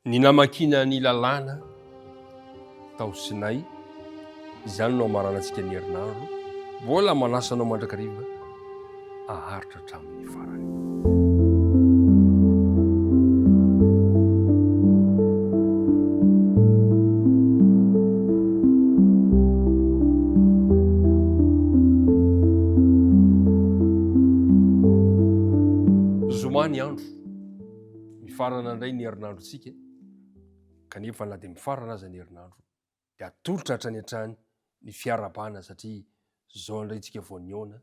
Ny namakina ny lalàna tao Sinay, izany no amaranantsika ny herinandro. Mbola manasanao mandrakariva aharitra hatramin'ny farany. Zoma ny andro, mifarana indray ny herinandrontsika, kanefa na dia mifarana aza ny herinandro dia atolotra hatrany hatrany ny fiarabana, satria zao indray tsika vao niona,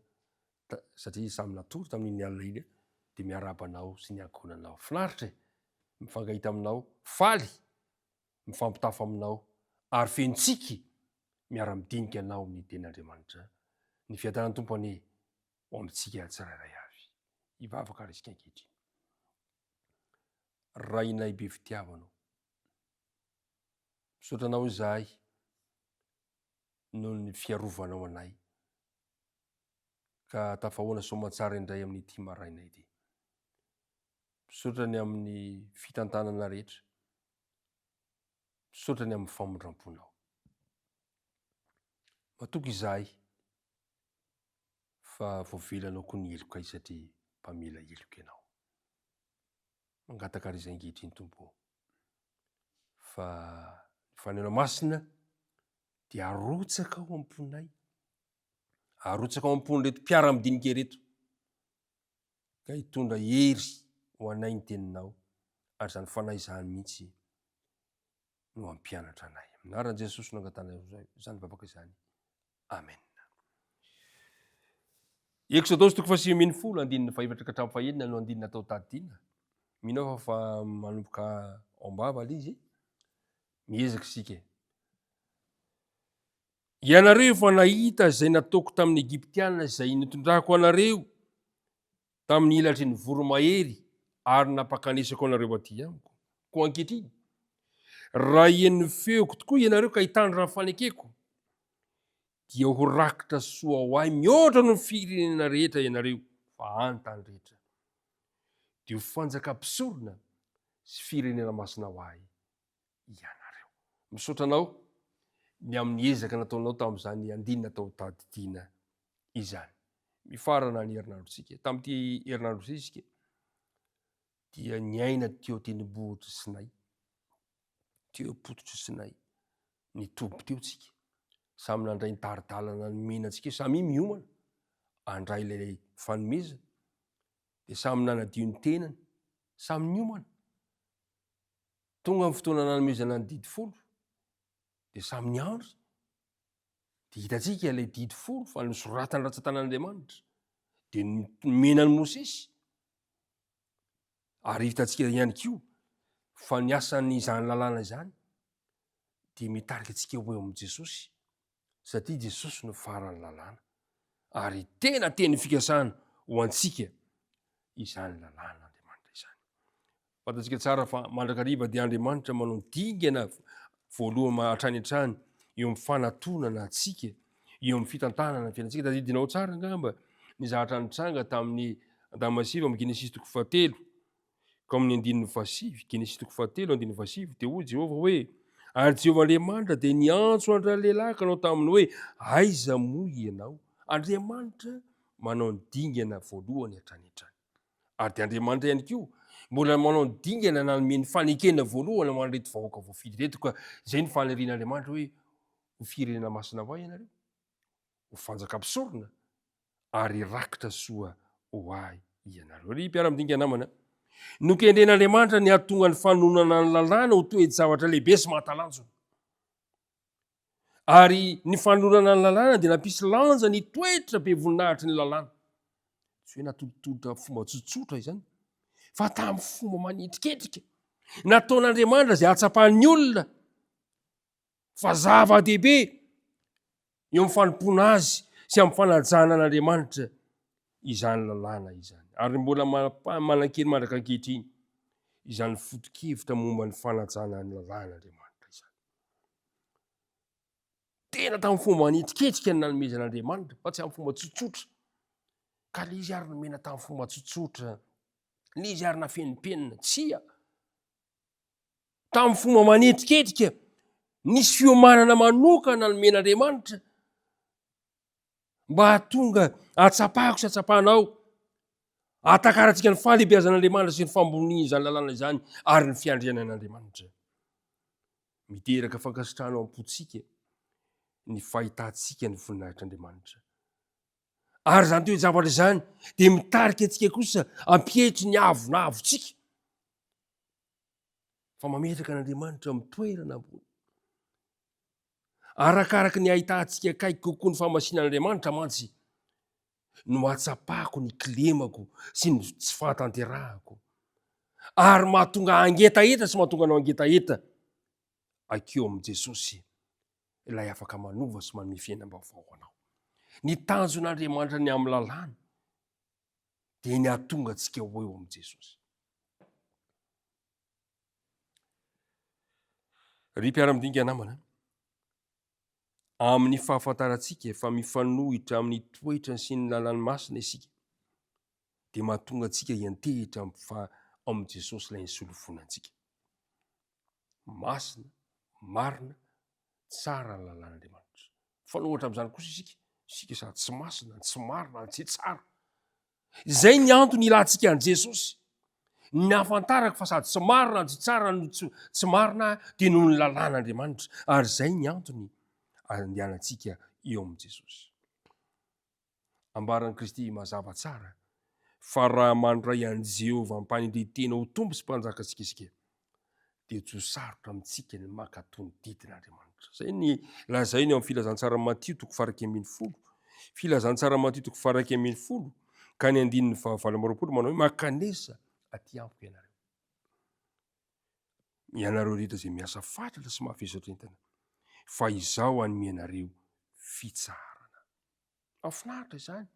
satria samy natoro tamin'iny alina iny dia miarabanao sy ny ankohonanao. Finaritra mifangahita aminao, faly mifampitafa aminao, ary fentsiky miara-midinika anao amin'ny tenin'Andriamanitra. Ny fiadanany tompony ho amintsika tsirairay avy. Hivavaka ary isika ankehitriny. Rainay be fitiavanao, misaotranao izahay noho ny fiarovanao anay, ka tafahoana soamantsara indray amin'ity maraina ity. Misaotrany amin'ny fitantanana rehetra, misaotrany amin'ny famondram-ponao. Matoky izahay fa voavelanao koa ny elokay, satria mpamela eloka ianao. Mangataka ary izay ankehitriny Tompo, fa ny fanehoana masina dia arotsaka ao am-ponay, arotsaka ao am-pony reto mpiara-midinika reto, ka hitondra hery ho anay ny teninao, ary izany fanahy izany mihitsy no ampianatra anay. Anaran'i Jesosy no angatana izany vavaka izany. Amen. Exodosy 5:10 no andinina tao tadidina. Mino fa manomboka ao ambava izy, miezaka isika. Ianareo efa nahita izay nataoko tamin'ny Egyptiana, izay nitondrako anareo tamin'ny ilatry ny voromahery, ary napakanesako anareo aty amiko. Koa ankehitriny, raha henon'ny feoko tokoa ianareo ka hitandrina ny fanekeko, dia ho rakitra soa ho ahy mihoatra no firenena rehetra ianareo fa an-tany rehetra, dia ho fanjakam-pisorona sy firenena masina ho ahy ianareo. Misaotranao ny amin'ny ezaka nataonao tamin'izany andinina tao tadidiana izany. Mifarana ny herinandrontsika. Tamin'ity herinandro isika dia niaina teo tendrombohitra Sinay, teo pototry Sinay, nitobo teo tsika. Samy nandray ny taridalana nomenantsika, samy miomana andray ilay fanomezana, dia samy nanadio ny tenany, samy niomana. Tonga amin'ny fotoana nanomezana ny didy folo, dia samy niandry. Dia hitantsika ilay didy folo fa nosoratany ratsan-tanan'Andriamanitra, dia nomenany Mosesy. Ary hitantsika ihany koa fa ny asan'izany lalàna izany dia mitarika antsika ho eo amin'i Jesosy, satria Jesosy no farany lalàna, ary tena teny fikasana ho antsika izany lalàn'Andriamanitra izany. Fantatsika tsara fa mandrakariva dia Andriamanitra manao dingana voalohany hatrany hatrany eo amin'ny fanatonana antsika, eo amin'ny fitantanana ny fiainantsika. Tadidinao tsara angamba ny zavatra nitranga tamin'ny Adamo sy Eva amin'ny Genesis 3:7 ka amin'ny 9:7, Genesis 3:7, 9:7, dia hoy Jehova hoe: ary Jehova Andriamanitra dia niantso andray lehilahy kanao taminy hoe aiza moa ianao. Andriamanitra manao ny dingana voalohany hatrany hatrany. Ary dia Andriamanitra ihany koa mbola manao ny dingana nanome ny fanekena voalohany ho an'ireto vahoaka voafiry reto, ka izay ny fanirian'Andriamanitra hoe ho firenena masina ho ahy ianareo, ho fanjakam-pisorona, ary rakitra soa ho ahy ianareo. Ry mpiara-midinika namana, nokendren'Andriamanitra ny hahatonga ny fanonana ny lalàna ho toe-javatra lehibe sy mahatalanjona. Ary ny fanonana ny lalàna dia nampisy lanja ny toetra be voninahitry ny lalàna. Tsy hoe natolotolotra fomba tsotsotra izany, fa tamin'ny fomba manitriketrika. Nataon'Andriamanitra izay hatsapahan'ny olona fa zava-dehibe eo amin'ny fanompoana azy sy amin'ny fanajana an'Andriamanitra izany lalàna izany. Ary mbola manan-kely mandraka ankehitriny izany foto-kevitra momba ny fanajana ny lalàn'Andriamanitra izany. Tena tamin'ny fomba manitriketrika ny nanomezan'Andriamanitra, fa tsy amin'ny fomba tsotsotra. Ka le izy ary nomena tamin'ny fomba tsotsotra, le izy ary nafenimpenina, tsia tamin'ny fomba manetriketrika, nisy fiomanana manokana nomen'Andriamanitra mba hatonga atsapahako sy atsapahanao, atakaratsika ny fahalehibeazan'Andriamanitra sy ny famboniny izany lalàna izany ary ny fiandrianan'Andriamanitra. Miteraka fankasitrahana am-potsika ny fahitantsika ny voninahitr'Andriamanitra. Ary zany toe zavatra izany dia mitarika antsika kosa hampihetsy ny avonavontsika fa mametraka an'Andriamanitra amin'ny toerana ambony. Arakaraka ny ahitantsika akaiky kokoa ny famasinan'Andriamanitra mantsy no atsapahako ny kilemako sy ny tsy fahatanterahako. Ary mahatonga angetaeta sy mahatonga anao angetaeta akeo amin'i Jesosy ilay afaka manova sy manome fiainam-baovao anao. Ny tanjon'Andriamanitra ny amin'ny lalàna dia ny hahatonga antsika ho eo amin'i Jesosy. Ry mpiara-midinika namana, amin'ny fahafantarantsika fa mifanohitra amin'ny toetrany sy ny lalàny masina isika dia mahatonga antsika hiantehitra amin'i Jesosy ilay nisolofonantsika. Masina, marina, tsara ny lalàn'Andriamanitra. Fanohitra amin'izany kosa isika sady tsy masina, tsy marina, tsy tsara. Izay ny antony ilantsika an'i Jesosy. Ny ahafantarako fa sady tsy marina, tsy tsara, tsy marina dia noho ny lalàn'Andriamanitra. Ary izay ny antony andehanantsika eo amin'i Jesosy. Ambaran'i Kristy mazava tsara fa raha mandray an'i Jehovah mpanindry-tena ho tombo sy mpanjaka antsika isika dia tsy ho sarotra amintsika ny mankatoa ny didin'Andriamanitra. Izay ny lazainy eo amin'ny filazantsara Matio 1:10. Filazantsara Matio 1:10 ka ny 9:20 manao hoe makanesa aty amiko ianareo. Ianareo rehetra izay miasa fatratra sy mafesotrentana, fa izao hanome anareo fitsarana. Mahafinaritra izany.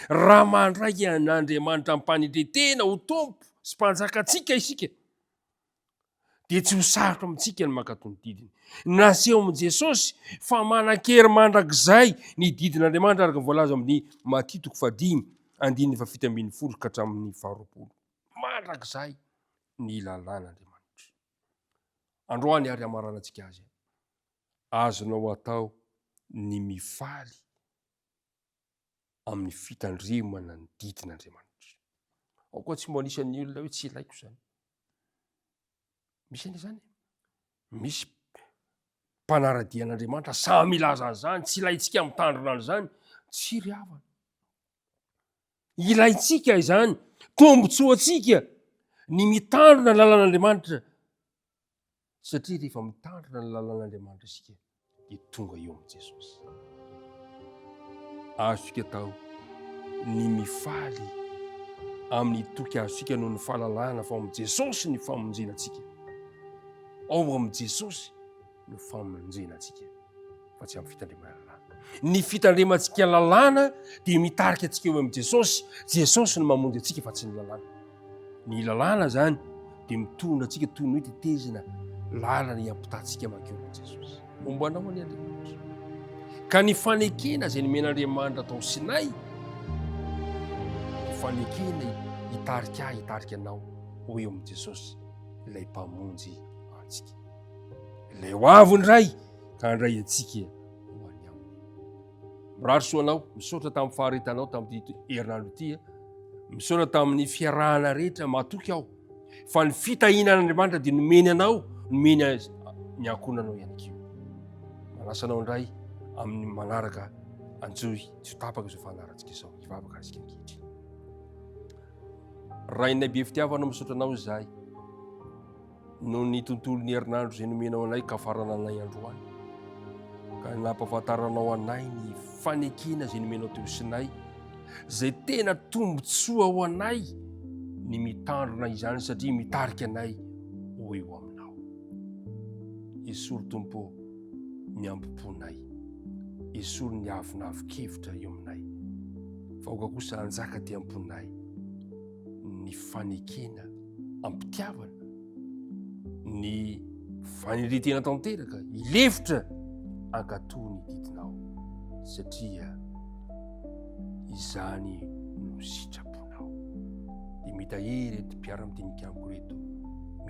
Raha mandray an'Andriamanitra mpanindry-tena ho tompo sy mpanjaka antsika isika dia tsy ho sarotra amintsika ny mankatoa ny didiny. Naseho amin'i Jesosy fa manan-kery mandrakizay ny didin'Andriamanitra araka ny voalaza amin'ny Matio 5:17 ka hatramin'ny 20. Mandrakizay ny lalàn'Andriamanitra. Androany ary hamaranantsika azy. Azonao atao ny mifaly amin'ny fitandremana ny didin'Andriamanitra. Ao koa tsy mbo anisan'ny olona hoe tsy ilaiko izany. Misy an'izany. Misy mpanaradia an'Andriamanitra samy milaza an'izany, tsy ilaintsika amin'ny tandrona an'izany, tsy ry havana. Ilaintsika izany, tombontsoa antsika ny mitandrona ny lalàn'Andriamanitra satria rehefa mitandrona ny lalàn'Andriamanitra isika dia tonga eo amin'i Jesosy. Azontsika atao ny mifaly amin'ny toky azontsika noho ny fahalalahana fa amin'i Jesosy ny famonjenantsika. Ao amin'i Jesosy no famonjenantsika fa tsy amin'ny fitandremana lalàna. Ny fitandremantsika lalàna dia mitarika antsika eo amin'i Jesosy. Jesosy no mamonjy antsika fa tsy ny lalàna. Ny lalàna zany dia mitondra antsika toy ny hoe tetezina lalana hiampitantsika mankeo amin'i Jesosy. Mombanao any Andriamanitra. Ka ny fanekena izay nomen'Andriamanitra tao Sinay, ny fanekena hitarika anao ho eo amin'i Jesosy ilay mpamonjy antsika. Ilay ho avy indray ka handray antsika ho any aminy. Mirary soanao, misaotra tamin'ny faharetanao tamin'ity herinandro ity, misaotra tamin'ny fiarahana rehetra matoky aho. Fa ny fitahinan'Andriamanitra dia nomeny anao, nomeny ny ankonanao ihany koa. Manasanao indray amin'ny manaraka anjoy tsy tapaka izao fanarantsika izao hivavaka antsika ankehitriny. Rainay be fitiavana misaotra anao izahay noho ny tontolon'ny herinandro izay nomenao anay ka farana anay androany, ka nampahafantaranao anay ny fanekena izay nomenao teo Sinay, izay tena tombotsoa ho anay ny mitandrona izany satria mitarika anay ho eo aminao. Esory Tompo ny ambom-ponay, esory ny avinavin-kevitra eo aminay, fa oka kosa anjaka ty am-ponay ny fanekena ampitiavana, ny fanindry-tena tanteraka, ilefitra ankatoa ny didinao satria izany no sitraponao. Dia mitahery ty mpiara-midinika amiko reto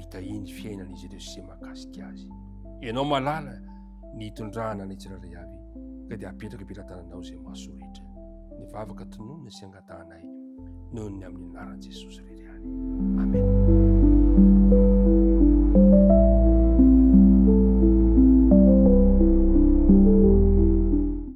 mitahiny fiainan'izy ireo sy mahakasika azy. Ianao malala ny hitondrana ny tsirairay avy ka dia apetraka ampilatananao zay mahasoa rehetra. Ny vavaka tononona sy angatanay noho ny amin'ny anaran'i Jesosy rery any. Amen.